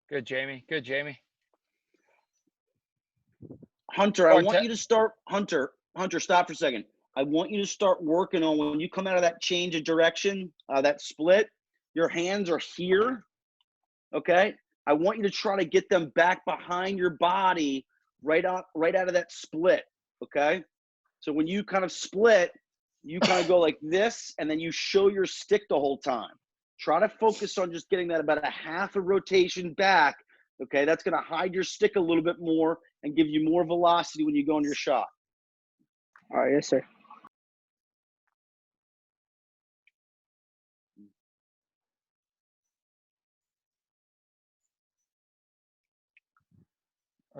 [SPEAKER 2] Good, Jamie. Good, Jamie.
[SPEAKER 1] Hunter, I want you to start. Hunter, stop for a second. I want you to start working on, when you come out of that change of direction, that split, your hands are here, okay? I want you to try to get them back behind your body right out of that split, okay? So when you kind of split, you kind of go like this, and then you show your stick the whole time. Try to focus on just getting that about a half a rotation back, okay? That's going to hide your stick a little bit more and give you more velocity when you go into your shot.
[SPEAKER 3] All right, yes, sir.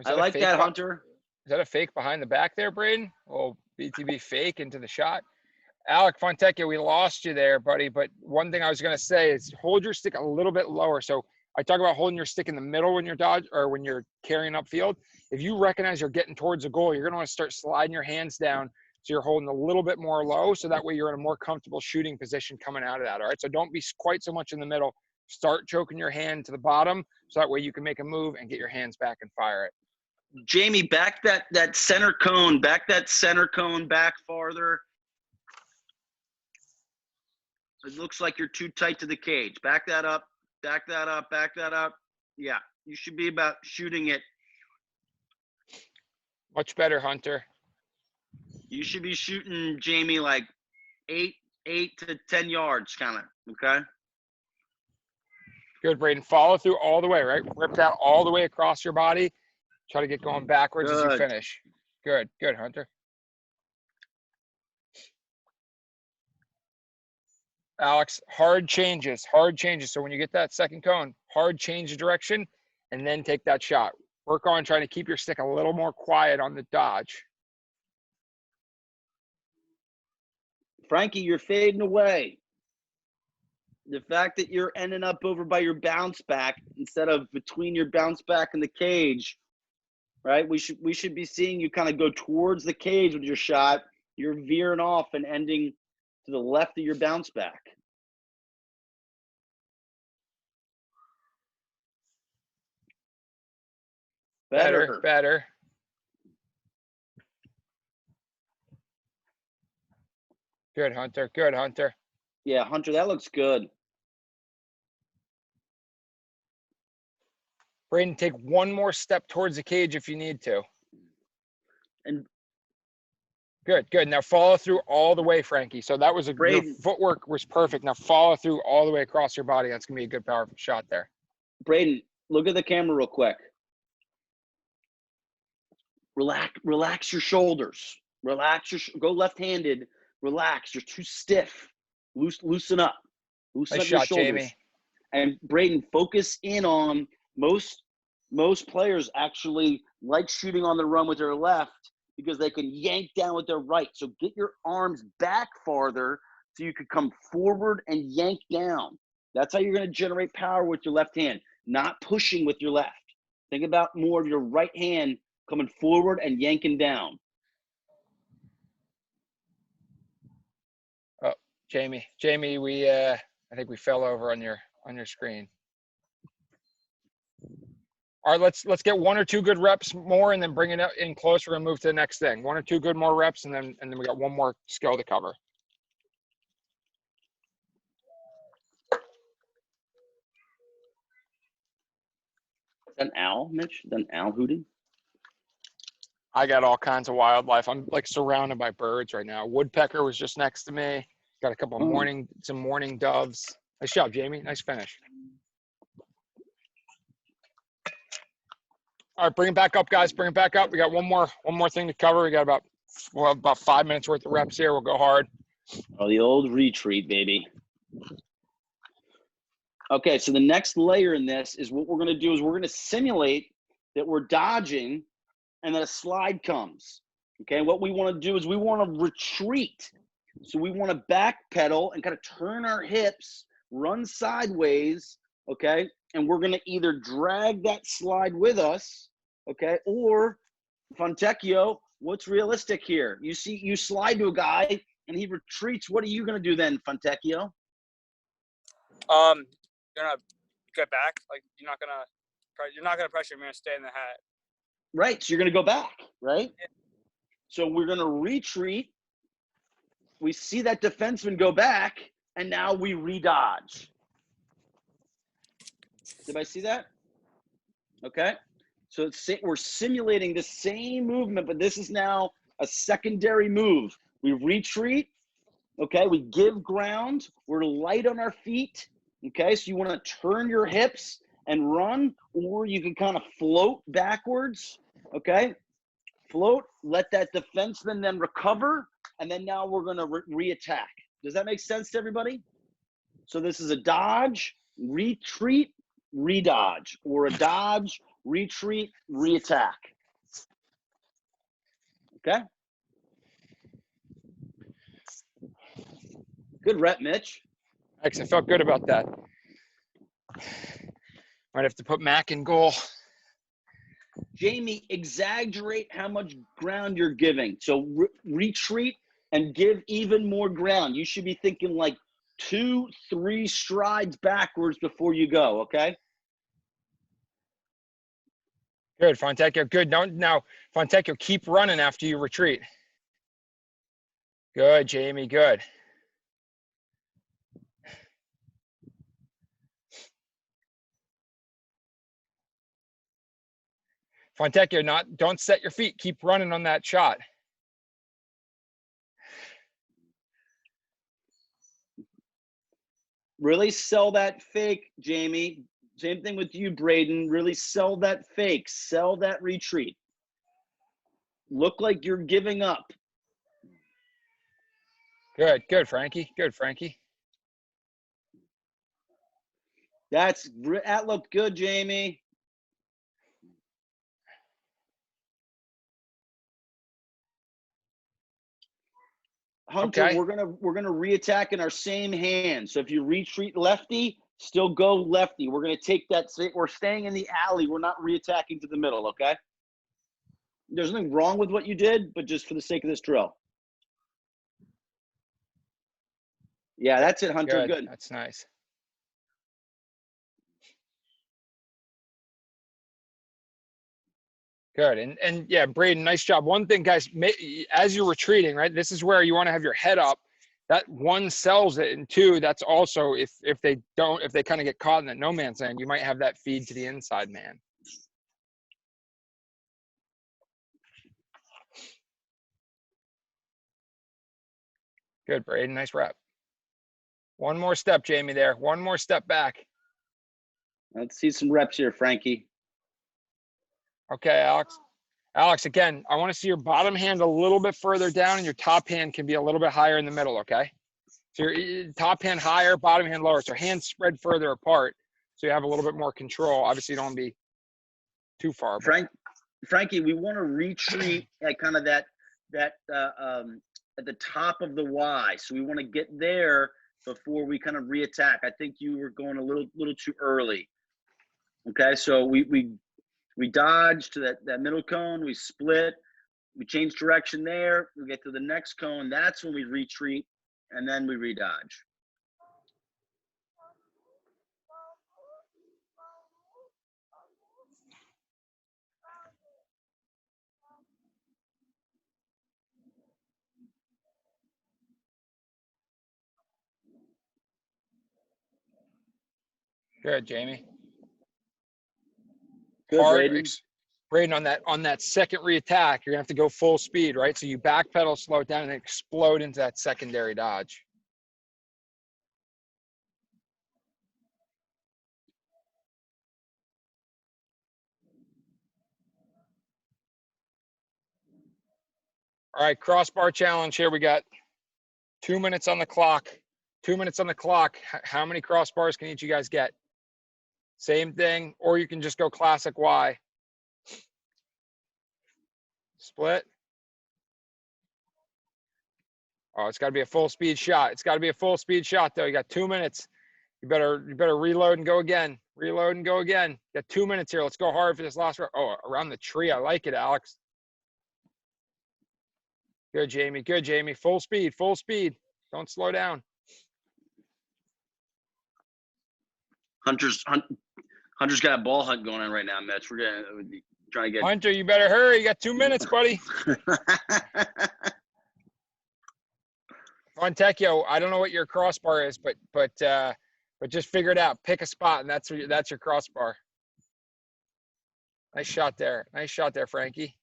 [SPEAKER 1] I like that, Hunter.
[SPEAKER 2] Is that a fake behind the back there, Braden? Oh, BTB fake into the shot. Alec Fontecchio, we lost you there, buddy. But one thing I was going to say is hold your stick a little bit lower. So I talk about holding your stick in the middle when you're dodge or when you're carrying upfield. If you recognize you're getting towards the goal, you're going to want to start sliding your hands down so you're holding a little bit more low, so that way you're in a more comfortable shooting position coming out of that. All right, so don't be quite so much in the middle. Start choking your hand to the bottom, so that way you can make a move and get your hands back and fire it.
[SPEAKER 1] Jamie, back that center cone, back farther. It looks like you're too tight to the cage. Back that up. Yeah, you should be about shooting it.
[SPEAKER 2] Much better, Hunter.
[SPEAKER 1] You should be shooting, Jamie, like 8 to 10 yards, kind of, okay?
[SPEAKER 2] Good, Braden. Follow through all the way, right? Rip that all the way across your body. Try to get going backwards as you finish. Good, Hunter. Alex, hard changes. So when you get that second cone, hard change of direction, and then take that shot. Work on trying to keep your stick a little more quiet on the dodge.
[SPEAKER 1] Frankie, you're fading away. The fact that you're ending up over by your bounce back instead of between your bounce back and the cage, right? We should be seeing you kind of go towards the cage with your shot. You're veering off and ending to the left of your bounce back.
[SPEAKER 2] Better. Good, Hunter.
[SPEAKER 1] Yeah, Hunter, that looks good.
[SPEAKER 2] Braden, take one more step towards the cage if you need to.
[SPEAKER 1] And
[SPEAKER 2] Good, good. Now follow through all the way, Frankie. So that was your
[SPEAKER 1] Braden.
[SPEAKER 2] footwork was perfect. Now follow through all the way across your body. That's gonna be a good, powerful shot there.
[SPEAKER 1] Braden, look at the camera real quick. Relax your shoulders. Go left-handed. Relax. You're too stiff. Loosen up. Loosen
[SPEAKER 2] Nice
[SPEAKER 1] up your
[SPEAKER 2] shot,
[SPEAKER 1] shoulders.
[SPEAKER 2] Jamie.
[SPEAKER 1] And Braden, focus in on most players actually like shooting on the run with their left because they can yank down with their right. So get your arms back farther so you could come forward and yank down. That's how you're going to generate power with your left hand, not pushing with your left. Think about more of your right hand coming forward and yanking down.
[SPEAKER 2] Oh, Jamie, we I think we fell over on your screen. All right, let's get 1 or 2 good reps more and then bring it in closer and move to the next thing. 1 or 2 good more reps and then we got one more skill to cover.
[SPEAKER 1] Is that an owl, Mitch? Is that an owl hooting?
[SPEAKER 2] I got all kinds of wildlife. I'm like surrounded by birds right now. Woodpecker was just next to me. Got a couple of some morning doves. Nice job, Jamie. Nice finish. All right, bring it back up, guys. Bring it back up. We got one more thing to cover. We got about 5 minutes worth of reps here. We'll go hard.
[SPEAKER 1] Oh, the old retreat, baby. Okay, so the next layer in this is what we're going to do is we're going to simulate that we're dodging and then a slide comes. Okay, what we want to do is we want to retreat. So we want to backpedal and kind of turn our hips, run sideways, okay? And we're going to either drag that slide with us, okay? Or, Fontecchio, what's realistic here? You see, you slide to a guy and he retreats. What are you going to do then, Fontecchio?
[SPEAKER 4] You're gonna get back. Like you're not gonna pressure. You're gonna stay in the hat.
[SPEAKER 1] Right, so you're going to go back, right? Yeah. So we're going to retreat. We see that defenseman go back, and now we redodge. Did I see that? Okay. So we're simulating the same movement, but this is now a secondary move. We retreat. Okay. We give ground. We're light on our feet. Okay. So you want to turn your hips and run, or you can kind of float backwards. Okay. Float. Let that defenseman then recover. And then now we're going to re-attack. Does that make sense to everybody? So this is a dodge, retreat, redodge, or a dodge, retreat, re-attack. Okay? Good rep, Mitch.
[SPEAKER 2] Thanks. I felt good about that. Might have to put Mac in goal.
[SPEAKER 1] Jamie, exaggerate how much ground you're giving. So retreat and give even more ground. You should be thinking like 2-3 strides backwards before you go, okay?
[SPEAKER 2] Good, Fontecchio. Good. Now, Fontecchio, keep running after you retreat. Good, Jamie. Good. Fontecchio, don't set your feet. Keep running on that shot.
[SPEAKER 1] Really sell that fake, Jamie. Same thing with you, Braden. Really sell that fake. Sell that retreat. Look like you're giving up.
[SPEAKER 2] Good, good, Frankie. Good, Frankie.
[SPEAKER 1] That looked good, Jamie. Hunter,
[SPEAKER 2] okay.
[SPEAKER 1] we're gonna re-attack in our same hand. So if you retreat lefty, still go lefty. We're gonna take that. We're staying in the alley. We're not re-attacking to the middle. Okay. There's nothing wrong with what you did, but just for the sake of this drill. Yeah, that's it, Hunter. Good.
[SPEAKER 2] That's nice. Good. And yeah, Braden, nice job. One thing, guys, as you're retreating, right, this is where you want to have your head up. That one sells it, and two, that's also if they kind of get caught in that no man's land, you might have that feed to the inside man. Good, Braden. Nice rep. One more step, Jamie, there. One more step back.
[SPEAKER 1] Let's see some reps here, Frankie.
[SPEAKER 2] Okay, Alex. Alex, again, I want to see your bottom hand a little bit further down and your top hand can be a little bit higher in the middle, okay? So your top hand higher, bottom hand lower. So hands spread further apart so you have a little bit more control. Obviously, you don't want to be too far.
[SPEAKER 1] Frankie, we want to retreat at kind of that at the top of the Y. So we want to get there before we kind of reattack. I think you were going a little too early. Okay, so we dodge to that middle cone, we split, we change direction there, we get to the next cone, that's when we retreat, and then we redodge.
[SPEAKER 2] Good, Jamie.
[SPEAKER 1] Good,
[SPEAKER 2] Hard,
[SPEAKER 1] Braden.
[SPEAKER 2] Braden, on that second reattack, you're gonna have to go full speed, right? So you backpedal, slow it down, and explode into that secondary dodge. All right, crossbar challenge here. We got 2 minutes on the clock. 2 minutes on the clock. How many crossbars can each of you guys get? Same thing, or you can just go classic Y. Split. Oh, it's got to be a full speed shot. It's got to be a full speed shot, though. You got 2 minutes. You better reload and go again. Reload and go again. You got 2 minutes here. Let's go hard for this last round. Oh, around the tree. I like it, Alex. Good, Jamie. Good, Jamie. Full speed. Full speed. Don't slow down.
[SPEAKER 1] Hunter's got a ball hunt going on right now, Mitch. We're gonna try to get
[SPEAKER 2] Hunter, you better hurry. You got 2 minutes, buddy. Fontecchio, I don't know what your crossbar is, but just figure it out. Pick a spot, and that's your crossbar. Nice shot there. Nice shot there, Frankie.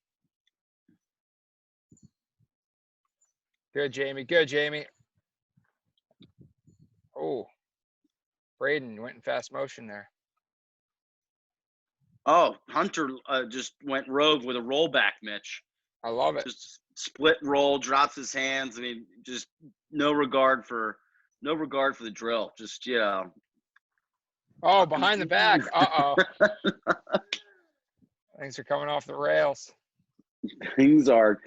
[SPEAKER 2] Good, Jamie. Good, Jamie. Oh, Braden went in fast motion there.
[SPEAKER 1] Oh, Hunter just went rogue with a rollback, Mitch.
[SPEAKER 2] I love it.
[SPEAKER 1] Just split roll, drops his hands. I mean, just no regard for the drill. Just, you know.
[SPEAKER 2] Oh, behind the back. Uh-oh. Things are coming off the rails.
[SPEAKER 1] Things are.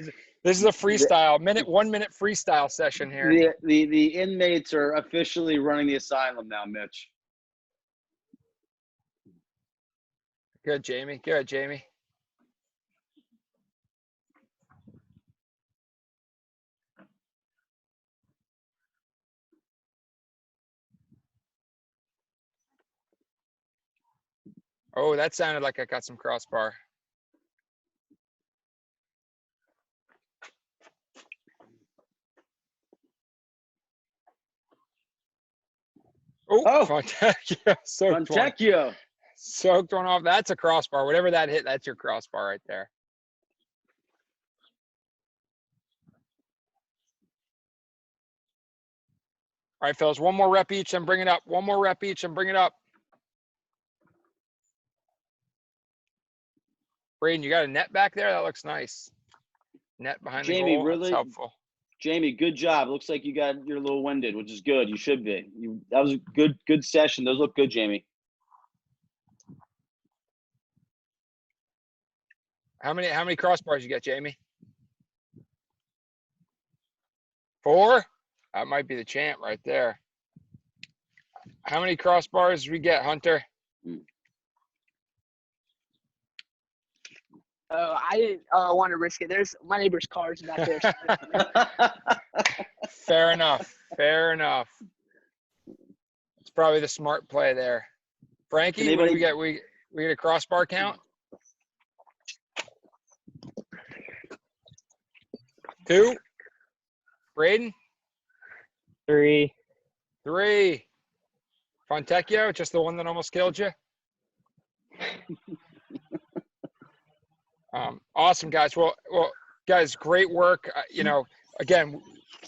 [SPEAKER 2] This is a freestyle 1 minute freestyle session here.
[SPEAKER 1] The inmates are officially running the asylum now, Mitch.
[SPEAKER 2] Good, Jamie. Good, Jamie. Oh, that sounded like I got some crossbar. Oh, Fontecchio. Soaked one off. That's a crossbar. Whatever that hit, that's your crossbar right there. All right, fellas, one more rep each and bring it up. One more rep each and bring it up. Braden, you got a net back there? That looks nice. Net behind the goal. Really, that's helpful.
[SPEAKER 1] Jamie, good job. Looks like you got your little winded, which is good. You should be. That was a good session. Those look good, Jamie.
[SPEAKER 2] How many crossbars you got, Jamie? 4? That might be the champ right there. How many crossbars we get, Hunter?
[SPEAKER 3] I didn't want to risk it. There's my neighbor's cars back there.
[SPEAKER 2] Fair enough. Fair enough. It's probably the smart play there. Frankie, what do we get? We get a crossbar count? 2. Braden?
[SPEAKER 3] 3.
[SPEAKER 2] Fontecchio, just the one that almost killed you? Awesome, guys. Well, guys, great work. You know, again,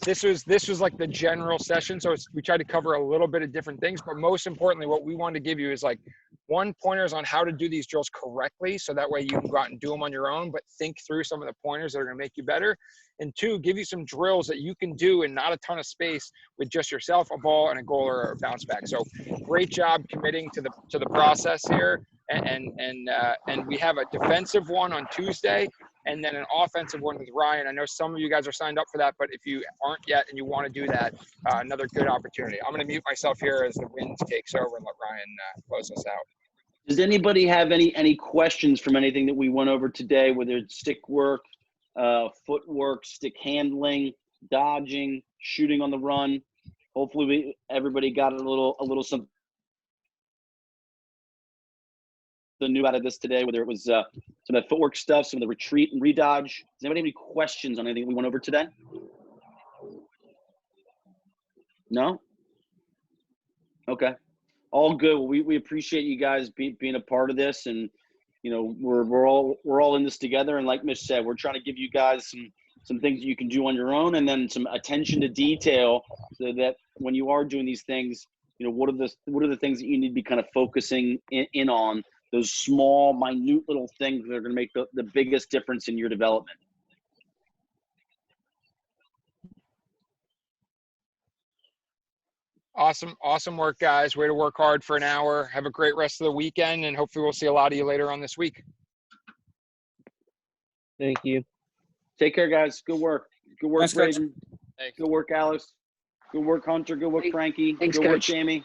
[SPEAKER 2] this was like the general session. So we tried to cover a little bit of different things, but most importantly, what we wanted to give you is like one, pointers on how to do these drills correctly. So that way you can go out and do them on your own, but think through some of the pointers that are going to make you better. And two, give you some drills that you can do in not a ton of space with just yourself, a ball, and a goal or a bounce back. So great job committing to the process here. And we have a defensive one on Tuesday, and then an offensive one with Ryan. I know some of you guys are signed up for that, but if you aren't yet and you want to do that, another good opportunity. I'm going to mute myself here as the wind takes over and let Ryan close us out.
[SPEAKER 1] Does anybody have any questions from anything that we went over today, whether it's stick work, footwork, stick handling, dodging, shooting on the run? Hopefully everybody got a little something new out of this today, whether it was some of the footwork stuff, some of the retreat and redodge. Does anybody have any questions on anything we went over today? No? Okay. All good. Well, we appreciate you guys being a part of this, and you know we're all in this together. And like Mitch said, we're trying to give you guys some things that you can do on your own, and then some attention to detail, so that when you are doing these things, you know what are the things that you need to be kind of focusing in on, those small, minute little things that are going to make the biggest difference in your development.
[SPEAKER 2] Awesome work, guys. Way to work hard for an hour. Have a great rest of the weekend, and hopefully we'll see a lot of you later on this week.
[SPEAKER 3] Thank you.
[SPEAKER 1] Take care, guys. Good work. Good work,
[SPEAKER 4] Thanks, Coach.
[SPEAKER 1] Braden. Good work, Alex. Good work, Hunter. Good work, Frankie.
[SPEAKER 3] Thanks,
[SPEAKER 1] Good work,
[SPEAKER 3] Coach.
[SPEAKER 1] Jamie.